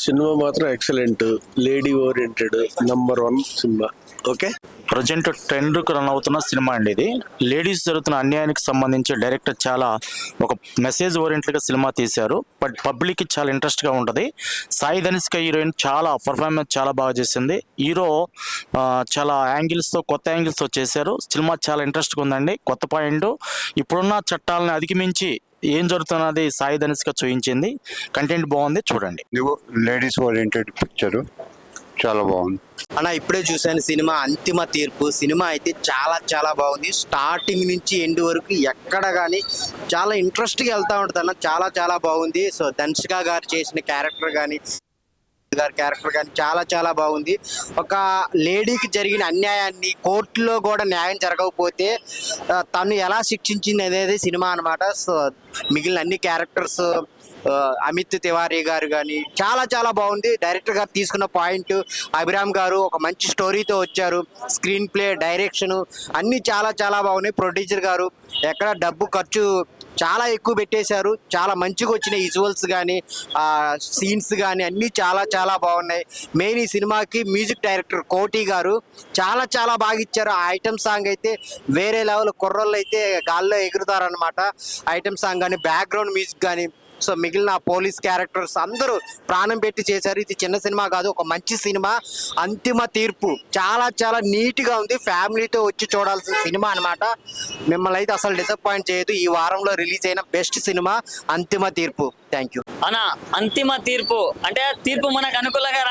Cinema మాత్రం excellent, lady oriented, number 1 cinema. Okay, present trend run అవుతున్న cinema అండి ఇది. లేడీస్ జరుగుతున్న అన్యాయానికి సంబంధించి డైరెక్టర్ చాలా ఒక మెసేజ్ ఓరియంటెడ్గా సినిమా తీశారు. బట్ పబ్లిక్కి చాలా ఇంట్రెస్ట్గా ఉంటుంది. సాయి ధనిష్క హీరోయిన్ చాలా పర్ఫార్మెన్స్ చాలా బాగా చేసింది. హీరో చాలా యాంగిల్స్తో కొత్త యాంగిల్స్తో చేశారు. సినిమా చాలా ఇంట్రెస్ట్గా ఉందండి. కొత్త పాయింట్, ఇప్పుడున్న చట్టాలను అధిగమించి ఏం జరుగుతున్నది సాయి ధనిష్క చూపించింది. కంటెంట్ బాగుంది, చూడండి. లేడీస్ ఓరియంటెడ్ పిక్చరు చాలా బాగుంది అన్న. ఇప్పుడే చూసాను సినిమా అంతిమ తీర్పు. సినిమా అయితే చాలా చాలా బాగుంది. స్టార్టింగ్ నుంచి ఎండ్ వరకు ఎక్కడ కానీ చాలా ఇంట్రెస్ట్గా వెళ్తూ ఉంటుంది అన్న. చాలా చాలా బాగుంది. సో ధనుష్క గారు చేసిన క్యారెక్టర్ కానీ చాలా చాలా బాగుంది. ఒక లేడీకి జరిగిన అన్యాయాన్ని కోర్టులో కూడా న్యాయం జరగకపోతే తను ఎలా శిక్షించింది అనేది సినిమా అనమాట. సో మిగిలిన అన్ని క్యారెక్టర్స్, అమిత్ తివారీ గారు కానీ చాలా చాలా బాగుంది. డైరెక్టర్ గారు తీసుకున్న పాయింట్, అభిరామ్ గారు ఒక మంచి స్టోరీతో వచ్చారు. స్క్రీన్ ప్లే, డైరెక్షన్ అన్నీ చాలా చాలా బాగున్నాయి. ప్రొడ్యూసర్ గారు ఎక్కడ డబ్బు ఖర్చు చాలా ఎక్కువ పెట్టేశారు. చాలా మంచిగా వచ్చినాయి విజువల్స్ కానీ సీన్స్ కానీ అన్నీ చాలా చాలా బాగున్నాయి. మెయిన్ ఈ సినిమాకి మ్యూజిక్ డైరెక్టర్ కోటి గారు చాలా చాలా బాగా ఇచ్చారు. ఆ ఐటమ్ సాంగ్ అయితే వేరే లెవెల్. కుర్రోళ్ళు అయితే గాల్లో ఎగురుతారనమాట. ఐటమ్ సాంగ్ కానీ, బ్యాక్గ్రౌండ్ మ్యూజిక్ కానీ, సో మిగిలిన పోలీస్ క్యారెక్టర్స్ అందరూ ప్రాణం పెట్టి చేశారు. ఇది చిన్న సినిమా కాదు, ఒక మంచి సినిమా. అంతిమ తీర్పు చాలా చాలా నీట్గా ఉంది. ఫ్యామిలీతో వచ్చి చూడాల్సిన సినిమా అనమాట. మిమ్మల్ని అయితే అసలు డిసప్పాయింట్ చేయదు. ఈ వారంలో రిలీజ్ అయిన బెస్ట్ సినిమా అంతిమ తీర్పు. థ్యాంక్ యూ అన్న. అంతిమ తీర్పు అంటే తీర్పు మనకు అనుకూలంగా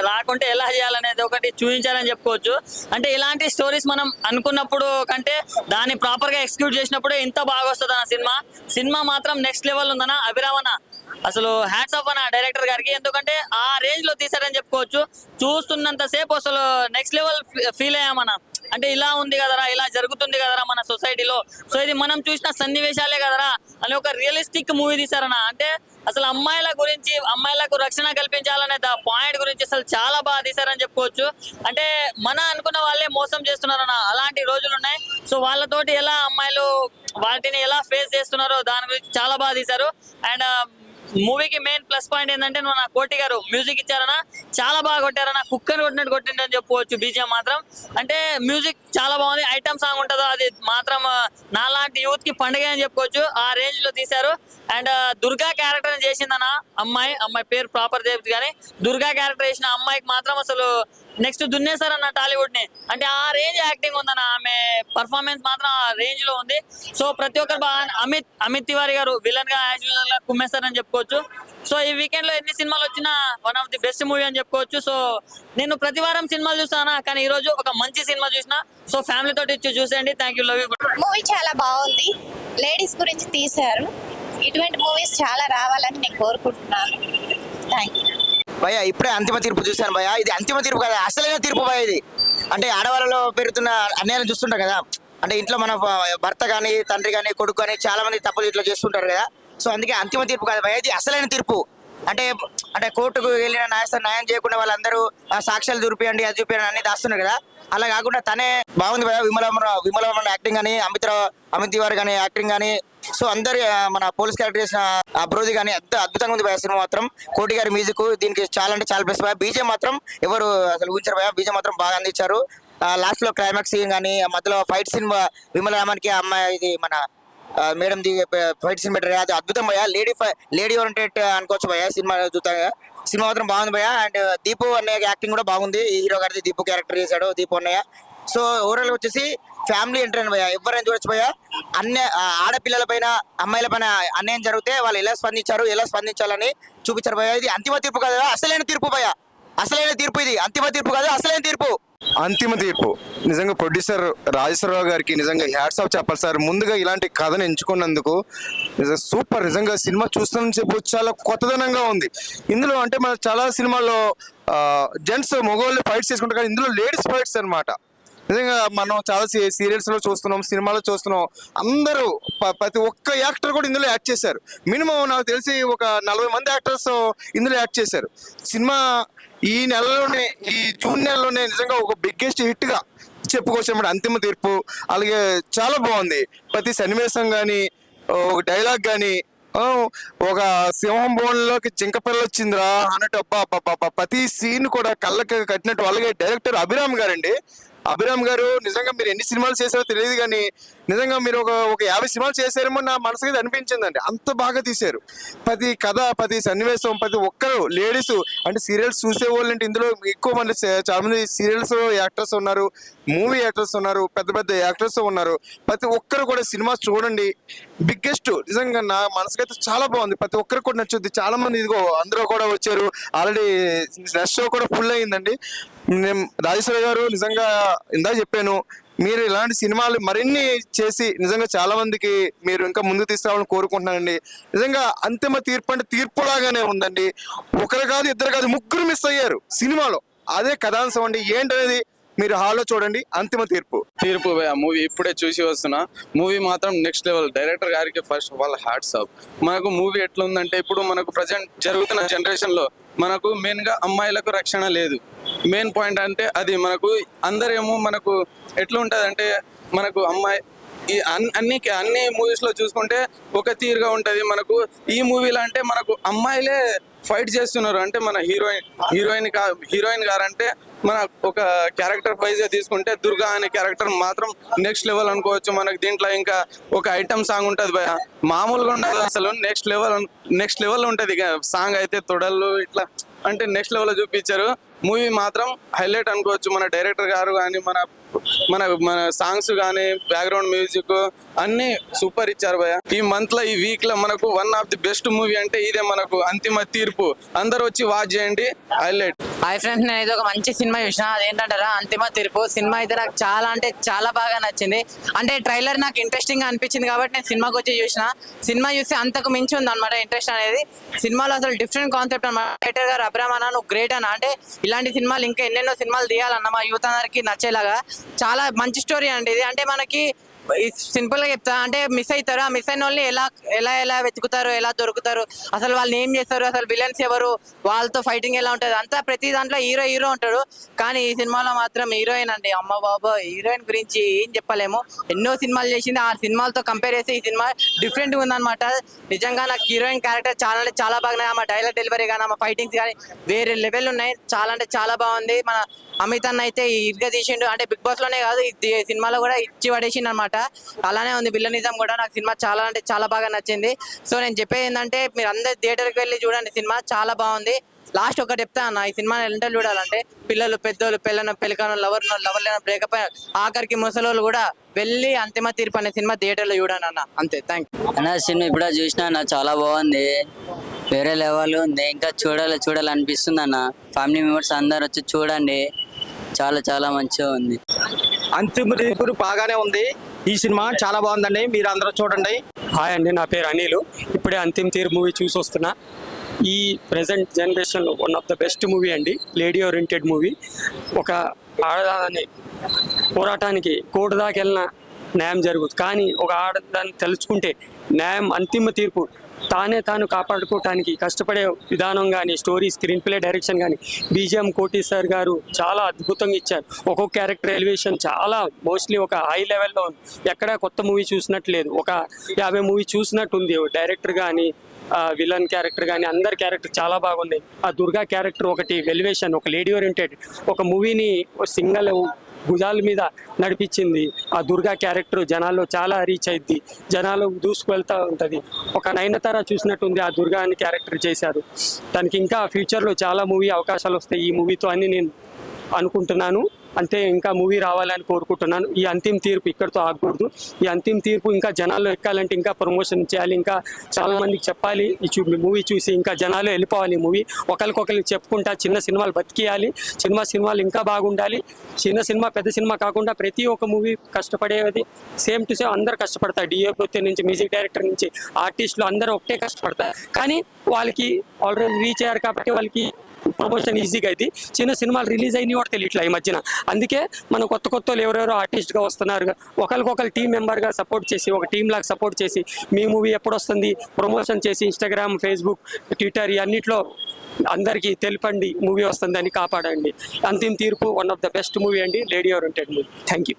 రాకుంటే ఎలా చేయాలనేది ఒకటి చూపించాలని చెప్పుకోవచ్చు. అంటే ఇలాంటి స్టోరీస్ మనం అనుకున్నప్పుడు కంటే దాన్ని ప్రాపర్ గా ఎగ్జిక్యూట్ చేసినప్పుడు ఇంత బాగా వస్తుంది అన్న సినిమా మాత్రం నెక్స్ట్ లెవెల్ ఉందన్న. అభిరామన్న అసలు హ్యాట్స్ ఆఫ్ అన్న డైరెక్టర్ గారికి. ఎందుకంటే ఆ రేంజ్ లో తీసారని చెప్పుకోవచ్చు. చూస్తున్నంత సేపు అసలు నెక్స్ట్ లెవెల్ ఫీల్ అయ్యామన్న. అంటే ఇలా ఉంది కదరా, ఇలా జరుగుతుంది కదరా మన సొసైటీలో, సో ఇది మనం చూసిన సన్నివేశాలే కదరా అని ఒక రియలిస్టిక్ మూవీ తీసారన్న. అంటే అసలు అమ్మాయిల గురించి, అమ్మాయిలకు రక్షణ కల్పించాలనే పాయింట్ గురించి అసలు చాలా బాగా తీసారని చెప్పుకోవచ్చు. అంటే మన అనుకున్న వాళ్ళే మోసం చేస్తున్నారన్న, అలాంటి రోజులు ఉన్నాయి. సో వాళ్ళతోటి ఎలా అమ్మాయిలు వాటిని ఎలా ఫేస్ చేస్తున్నారో దాని గురించి చాలా బాగా తీశారు. అండ్ మూవీకి మెయిన్ ప్లస్ పాయింట్ ఏంటంటే నా కోటి గారు మ్యూజిక్ ఇచ్చారన్నా, చాలా బాగా కొట్టారన్నా. కుక్కర్ కొట్టినట్టు కొట్టిండని చెప్పుకోవచ్చు. బీజిఎం మాత్రం అంటే మ్యూజిక్ చాలా బాగుంది. ఐటమ్ సాంగ్ ఉంటుందో అది మాత్రం నాలాంటి యూత్ కి పండుగ అని చెప్పుకోవచ్చు. ఆ రేంజ్ లో తీశారు. అండ్ దుర్గా క్యారెక్టర్ చేసిందన్న అమ్మాయి పేరు ప్రాపర్ తెలియదు కానీ దుర్గా క్యారెక్టర్ చేసిన అమ్మాయికి మాత్రం అసలు నెక్స్ట్ దున్నేశారన్న టాలీవుడ్ ని. అంటే ఆ రేంజ్ యాక్టింగ్ ఉందన్న. ఆమె పర్ఫార్మెన్స్ మాత్రం ఆ రేంజ్ లో ఉంది. సో ప్రతి ఒక్కరు బాగా, అమిత్ తివారీ గారు విలన్ గా యాక్చువల్ గా కుమ్మేస్తారని చెప్పుకోవచ్చు. సో ఈ వీకెండ్ లో ఎన్ని సినిమాలు వచ్చినా one of the best movie అని చెప్పుకోవచ్చు. సో నేను ప్రతి వారం సినిమాలు చూస్తానా, కానీ ఈ రోజు ఒక మంచి సినిమా చూసిన. సో ఫ్యామిలీ తోటి ఇచ్చి చూసేయండి. Thank you, love you. Movie చాలా బాగుంది. లేడీస్ గురించి తీశారు. ఇటువంటి మూవీస్ చాలా రావాలని నేను కోరుకుంటున్నాను. థ్యాంక్ యూ భయ్యా. ఇప్పుడే అంతిమ తీర్పు చూశాను భయ్యా. ఇది అంతిమ తీర్పు కదా, అసలైన తీర్పు భయ్య ఇది. అంటే ఆడవాళ్ళలో పెరుగుతున్న అన్యాయం చూస్తుంటారు కదా. అంటే ఇంట్లో మన భర్త కానీ, తండ్రి కానీ, కొడుకు కానీ చాలా మంది తప్పులు ఇట్లా చేస్తుంటారు కదా. సో అందుకే అంతిమ తీర్పు కదా భయ్య, ఇది అసలైన తీర్పు. అంటే కోర్టుకు వెళ్ళిన న్యాయస్థానం న్యాయం చేయకుండా వాళ్ళందరూ సాక్ష్యాలు చూపియండి, అది చూపియండి అన్ని దాస్తున్నారు కదా. అలా కాకుండా తనే బాగుంది భయ్య. విమలమ్మ యాక్టింగ్ కానీ, అమిత్ తివారీ కానీ యాక్టింగ్ కానీ, సో అందరు మన పోలీస్ క్యారెక్టర్ చేసిన అబ్రోది కానీ ఎంత అద్భుతంగా ఉంది భయ. సినిమా మాత్రం కోటి గారి మ్యూజిక్ దీనికి చాలా అంటే చాలా ప్లస్ భయ. బీజే మాత్రం ఎవరు అసలు ఊహించారు భయ. బీజే మాత్రం బాగా అందించారు. లాస్ట్ లో క్లైమాక్స్ సీన్ కానీ, మధ్యలో ఫైట్ సీన్ విమలరామన్కి అమ్మాయి ఇది మన మేడం ది ఫైట్ సీన్ పెట్టారు. అది అద్భుతం భయ. లేడీ ఓరియంటెడ్ అనుకోవచ్చు భయ. సినిమా చూస్తాగా సినిమా మాత్రం బాగుంది భయ. అండ్ దీపు అన్నయ్య యాక్టింగ్ కూడా బాగుంది. హీరో గారిది దీపు క్యారెక్టర్ చేశాడు దీపు అన్నయ్య. సో ఓవరాల్ వచ్చేసి ఫ్యామిలీ ఎంటర్టైన్ భయ. ఎవరైనా చూడొచ్చు భయ. ఆడపిల్లల పైన, అమ్మాయిల పైన అన్యాయం జరిగితే వాళ్ళు ఎలా స్పందించారు, ఎలా స్పందించాలని చూపించారు భయ. ఇది అంతిమ తీర్పు కదా, అసలైన తీర్పు భయ. అసలైన తీర్పు ఇది. అంతిమ తీర్పు కాదు, అసలైన తీర్పు. అంతిమ తీర్పు. నిజంగా ప్రొడ్యూసర్ రాజేశ్వరరావు గారికి నిజంగా హ్యాట్స్ ఆఫ్ చెప్పాలి సార్. ముందుగా ఇలాంటి కథను ఎంచుకున్నందుకు సూపర్. నిజంగా సినిమా చూస్తున్న చెప్పు చాలా కొత్తదనంగా ఉంది. ఇందులో అంటే మన చాలా సినిమాల్లో జెంట్స్ మగవాళ్ళు ఫైట్స్ చేసుకుంటారు, కానీ ఇందులో లేడీస్ ఫైట్స్ అనమాట. నిజంగా మనం చాలా సీరియల్స్ లో చూస్తున్నాం, సినిమాలో చూస్తున్నాం. అందరూ ప్రతి ఒక్క యాక్టర్ కూడా ఇందులో యాక్ట్ చేశారు. మినిమం నాకు తెలిసి ఒక 40 మంది యాక్టర్స్ ఇందులో యాక్ట్ చేశారు. సినిమా ఈ నెలలోనే, ఈ జూన్ నెలలోనే నిజంగా ఒక బిగ్గెస్ట్ హిట్ గా చెప్పుకోవచ్చు అన్నమాట అంతిమ తీర్పు. అలాగే చాలా బాగుంది. ప్రతి సన్నివేశం కానీ, ఒక డైలాగ్ కానీ, ఒక సింహం బోన్లోకి జింక పిల్ల వచ్చిందిరా అన్నట్టు అబ్బా ప్రతి సీన్ కూడా కళ్ళకి కట్టినట్టు అలాగే డైరెక్టర్ అభిరామ్ గారండి. అభిరామ్ గారు నిజంగా మీరు ఎన్ని సినిమాలు చేశారో తెలియదు కానీ నిజంగా మీరు ఒక 50 సినిమాలు చేశారేమో నా మనసుకి అనిపించిందండి. అంత బాగా తీశారు. ప్రతి కథ, ప్రతి సన్నివేశం, ప్రతి ఒక్కరు లేడీస్ అంటే సీరియల్స్ చూసే వాళ్ళు అంటే ఇందులో ఎక్కువ మంది చాలా మంది సీరియల్స్ యాక్టర్స్ ఉన్నారు, మూవీ యాక్టర్స్ ఉన్నారు, పెద్ద పెద్ద యాక్టర్స్ ఉన్నారు. ప్రతి ఒక్కరు కూడా సినిమా చూడండి. బిగ్గెస్ట్ నిజంగా నా మనసుకైతే చాలా బాగుంది. ప్రతి ఒక్కరు కూడా నచ్చుద్ది. చాలా మంది ఇదిగో అందరూ కూడా వచ్చారు. ఆల్రెడీ నెక్స్ట్ షో కూడా ఫుల్ అయిందండి. రాజేశ్వరి గారు నిజంగా ఇందా చెప్పాను, మీరు ఇలాంటి సినిమాలు మరిన్ని చేసి నిజంగా చాలా మందికి మీరు ఇంకా ముందుకు తీసుకురావాలని కోరుకుంటున్నానండి. నిజంగా అంతిమ తీర్పు అంటే తీర్పులాగానే ఉందండి. ఒకరు కాదు, ఇద్దరు కాదు, ముగ్గురు మిస్ అయ్యారు సినిమాలో. అదే కథాంశం అండి. ఏంటనేది మీరు హాల్లో చూడండి. అంతిమ తీర్పు మూవీ ఇప్పుడే చూసి వస్తున్నా. మూవీ మాత్రం నెక్స్ట్ లెవెల్. డైరెక్టర్ గారికి first of all hats off. మనకు మూవీ ఎట్లా ఉందంటే ఇప్పుడు మనకు ప్రజెంట్ జరుగుతున్న జనరేషన్ లో మనకు మెయిన్ గా అమ్మాయిలకు రక్షణ లేదు. మెయిన్ పాయింట్ అంటే అది మనకు అందరేమో మనకు ఎట్లా ఉంటది అంటే మనకు అమ్మాయి ఈ అన్ని మూవీస్ లో చూసుకుంటే ఒక తీరుగా ఉంటది. మనకు ఈ మూవీలో అంటే మనకు అమ్మాయిలే ఫైట్ చేస్తున్నారు. అంటే మన హీరోయిన్ గారంటే మన ఒక క్యారెక్టర్ వైజ్ గా తీసుకుంటే దుర్గా అనే క్యారెక్టర్ మాత్రం నెక్స్ట్ లెవెల్ అనుకోవచ్చు. మనకు దీంట్లో ఇంకా ఒక ఐటమ్ సాంగ్ ఉంటది భయ, మామూలుగా ఉండదు అసలు. నెక్స్ట్ లెవెల్ ఉంటది సాంగ్ అయితే. తొడలు ఇట్లా అంటే నెక్స్ట్ లెవెల్ చూపించారు. మూవీ మాత్రం హైలైట్ అనుకోవచ్చు. మన డైరెక్టర్ గారు కానీ మన సాంగ్స్ కానీ బ్యాక్గ్రౌండ్ మ్యూజిక్ అన్ని సూపర్ ఇచ్చారు భయ. ఈ మంత్ లో, ఈ వీక్ లో మనకు one of the best movie అంటే ఇదే మనకు అంతిమ తీర్పు. అందరు వచ్చి వాచ్ చేయండి. హైలైట్. హాయ్ ఫ్రెండ్స్, నేను ఇది ఒక మంచి సినిమా చూసిన. అదేంటంటారా, అంతిమ తీర్పు సినిమా అయితే నాకు చాలా అంటే చాలా బాగా నచ్చింది. అంటే ట్రైలర్ నాకు ఇంట్రెస్టింగ్ గా అనిపించింది కాబట్టి నేను సినిమాకి వచ్చి చూసిన. సినిమా చూసి అంతకు మించి ఉంది అనమాట ఇంట్రెస్ట్ అనేది. సినిమాలో అసలు డిఫరెంట్ కాన్సెప్ట్ అనమాట. డైరెక్టర్ గారు అభిరామ్ అన్న నువ్వు గ్రేట్ అన్న. అంటే ఇలాంటి సినిమాలు ఇంకా ఎన్నెన్నో సినిమాలు తీయాలన్న మా యూత్ అందరికి నచ్చేలాగా. చాలా మంచి స్టోరీ అండి ఇది. అంటే మనకి సింపుల్ గా చెప్తా, అంటే మిస్ అవుతారు. ఆ మిస్ అయిన వాళ్ళని ఎలా వెతుకుతారు, ఎలా దొరుకుతారు, అసలు వాళ్ళని ఏం చేస్తారు, అసలు విలన్స్ ఎవరు, వాళ్ళతో ఫైటింగ్ ఎలా ఉంటుంది, అంతా ప్రతి దాంట్లో హీరో ఉంటాడు. కానీ ఈ సినిమాలో మాత్రం హీరోయిన్ అండి, అమ్మ బాబా, హీరోయిన్ గురించి ఏం చెప్పలేము. ఎన్నో సినిమాలు చేసింది. ఆ సినిమాలతో కంపేర్ చేస్తే ఈ సినిమా డిఫరెంట్ గా ఉందన్నమాట. నిజంగా నాకు హీరోయిన్ క్యారెక్టర్ చాలా అంటే చాలా బాగున్నాయి. ఆమె డైలాగ్ డెలివరీ కానీ ఆమె ఫైటింగ్స్ కానీ వేరే లెవెల్ ఉన్నాయి. చాలా అంటే చాలా బాగుంది. మన అమిత్ అన్న అయితే ఇరుగా తీసిండు. అంటే బిగ్ బాస్ లోనే కాదు, ఈ సినిమాలో కూడా ఇచ్చి పడేసిండు అనమాట. అలానే ఉంది విలనిజం కూడా. నాకు సినిమా చాలా అంటే చాలా బాగా నచ్చింది. సో నేను చెప్పేది ఏంటంటే మీరు అందరు థియేటర్కి వెళ్ళి చూడండి. సినిమా చాలా బాగుంది. లాస్ట్ ఒకటి చెప్తా అన్న, ఈ సినిమా ఎంత చూడాలంటే పిల్లలు, పెద్దోళ్ళు, పెళ్ళికాను, లవర్ లేన, బ్రేకప్ ఆఖరికి ముసలోళ్ళు కూడా వెళ్ళి అంతిమ తీర్పు అనే సినిమా థియేటర్లో చూడండి అన్న. అంతే, థ్యాంక్ యూ అన్న. సినిమా ఇప్పుడే చూసినా అన్న, చాలా బాగుంది, వేరే లెవెల్ ఉంది. ఇంకా చూడాలనిపిస్తుంది అన్న. ఫ్యామిలీ మెంబర్స్ అందరు వచ్చి చూడండి. చాలా మంచిగా ఉంది. అంతిమ తీర్పు బాగానే ఉంది. ఈ సినిమా చాలా బాగుందండి, మీరు అందరూ చూడండి. హాయ్ అండి, నా పేరు అనిల్. ఇప్పుడే అంతిమ తీర్పు మూవీ చూసి వస్తున్నా. ఈ ప్రజెంట్ జనరేషన్లో one of the best movie అండి. Lady oriented movie. ఒక ఆడదాని పోరాటానికి కోర్టు దాకా వెళ్ళిన న్యాయం జరుగుతుంది. కానీ ఒక ఆడదాన్ని తెలుసుకుంటే న్యాయం, అంతిమ తీర్పు తాను కాపాడుకోవటానికి కష్టపడే విధానం కానీ, స్టోరీ, స్క్రీన్ ప్లే, డైరెక్షన్ కానీ, బీజిఎం కోటి సార్ గారు చాలా అద్భుతంగా ఇచ్చారు. ఒక్కొక్క క్యారెక్టర్ ఎలివేషన్ చాలా మోస్ట్లీ ఒక హై లెవెల్లో ఉంది. ఎక్కడ కొత్త మూవీ చూసినట్టు లేదు, ఒక 50 మూవీ చూసినట్టు ఉంది. డైరెక్టర్ కానీ, విలన్ క్యారెక్టర్ కానీ, అందరి క్యారెక్టర్ చాలా బాగుంది. ఆ దుర్గా క్యారెక్టర్ ఒకటి ఎలివేషన్, ఒక లేడీ ఓరియంటెడ్ ఒక మూవీని సింగల్ భుజాల మీద నడిపించింది. ఆ దుర్గా క్యారెక్టర్ జనాల్లో చాలా రీచ్ అయింది, జనాలు దూసుకువెళ్తూ ఉంటుంది. ఒక నయనతార చూసినట్టుంది ఆ దుర్గా అని క్యారెక్టర్ చేశారు. దానికి ఇంకా ఫ్యూచర్లో చాలా మూవీ అవకాశాలు వస్తాయి ఈ మూవీతో అని నేను అనుకుంటున్నాను. అంతే, ఇంకా మూవీ రావాలని కోరుకుంటున్నాను. ఈ అంతిమ తీర్పు ఇక్కడితో ఆగకూడదు. ఈ అంతిమ తీర్పు ఇంకా జనాల్లో ఎక్కాలంటే ఇంకా ప్రమోషన్ చేయాలి, ఇంకా చాలా మందికి చెప్పాలి. ఈ మూవీ చూసి ఇంకా జనాలు వెళ్ళిపోవాలి. ఈ మూవీ ఒకరికొకరికి చెప్పుకుంటా చిన్న సినిమాలు బతికియాలి. సినిమాలు ఇంకా బాగుండాలి. చిన్న సినిమా పెద్ద సినిమా కాకుండా ప్రతి ఒక్క మూవీ కష్టపడేది సేమ్ టు సేమ్ అందరూ కష్టపడతారు. డిఓపి నుంచి మ్యూజిక్ డైరెక్టర్ నుంచి ఆర్టిస్టులు అందరూ ఒకటే కష్టపడతారు. కానీ వాళ్ళకి ఆల్రెడీ రీచ్ అయ్యారు కాబట్టి వాళ్ళకి ప్రమోషన్ ఈజీగా అయితే చిన్న సినిమాలు రిలీజ్ అయినవి కూడా తెలియట్లా ఈ మధ్యన. అందుకే మన కొత్త ఎవరెవరో ఆర్టిస్ట్గా వస్తున్నారు. ఒకరికొకరు టీం మెంబర్గా సపోర్ట్ చేసి, ఒక టీం లాగా సపోర్ట్ చేసి, మీ మూవీ ఎప్పుడు వస్తుంది ప్రమోషన్ చేసి ఇన్స్టాగ్రామ్, ఫేస్బుక్, ట్విట్టర్ అన్నిట్లో అందరికీ తెలిపండి మూవీ వస్తుందని, కాపాడండి. Anthima Theerpu one of the best movie అండి, lady oriented movie. Thank you.